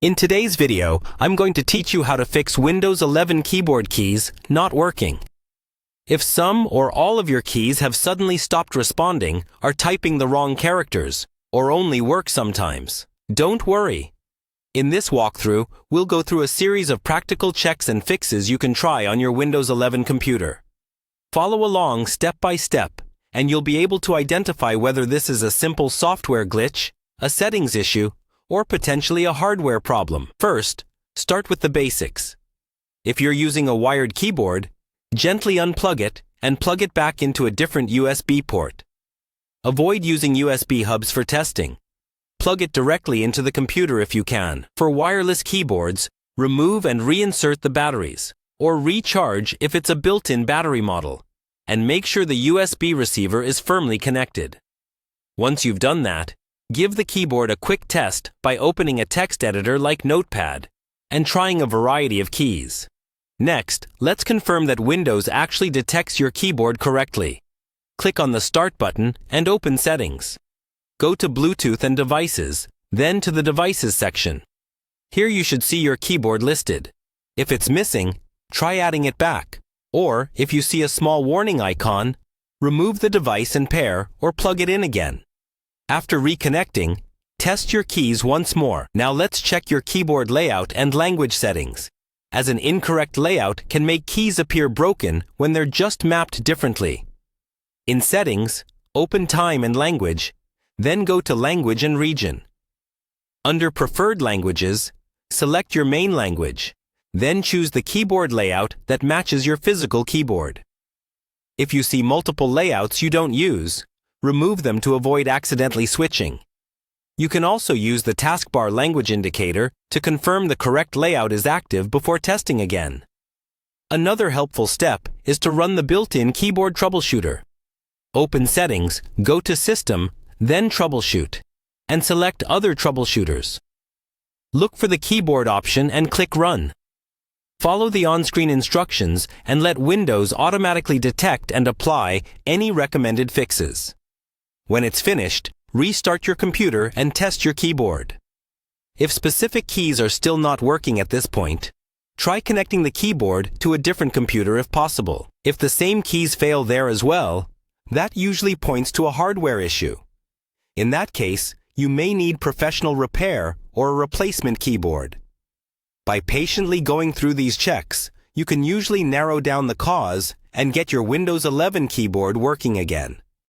In today's video, I'm going to teach you how to fix Windows 11 keyboard keys not working. If some or all of your keys have suddenly stopped responding, are typing the wrong characters, or only work sometimes, don't worry. In this walkthrough, we'll go through a series of practical checks and fixes you can try on your Windows 11 computer. Follow along step by step, and you'll be able to identify whether this is a simple software glitch, a settings issue, or potentially a hardware problem. First, start with the basics. If you're using a wired keyboard, gently unplug it and plug it back into a different USB port. Avoid using USB hubs for testing. Plug it directly into the computer if you can. For wireless keyboards, remove and reinsert the batteries, or recharge if it's a built-in battery model, and make sure the USB receiver is firmly connected. Once you've done that, give the keyboard a quick test by opening a text editor like Notepad and trying a variety of keys. Next, let's confirm that Windows actually detects your keyboard correctly. Click on the Start button and open Settings. Go to Bluetooth and Devices, then to the Devices section. Here you should see your keyboard listed. If it's missing, try adding it back. Or, if you see a small warning icon, remove the device and pair or plug it in again. After reconnecting, test your keys once more. Now let's check your keyboard layout and language settings, as an incorrect layout can make keys appear broken when they're just mapped differently. In Settings, open Time and Language, then go to Language and Region. Under Preferred Languages, select your main language, then choose the keyboard layout that matches your physical keyboard. If you see multiple layouts you don't use, remove them to avoid accidentally switching. You can also use the taskbar language indicator to confirm the correct layout is active before testing again. Another helpful step is to run the built-in keyboard troubleshooter. Open Settings, go to System, then Troubleshoot, and select Other Troubleshooters. Look for the keyboard option and click Run. Follow the on-screen instructions and let Windows automatically detect and apply any recommended fixes. When it's finished, restart your computer and test your keyboard. If specific keys are still not working at this point, try connecting the keyboard to a different computer if possible. If the same keys fail there as well, that usually points to a hardware issue. In that case, you may need professional repair or a replacement keyboard. By patiently going through these checks, you can usually narrow down the cause and get your Windows 11 keyboard working again.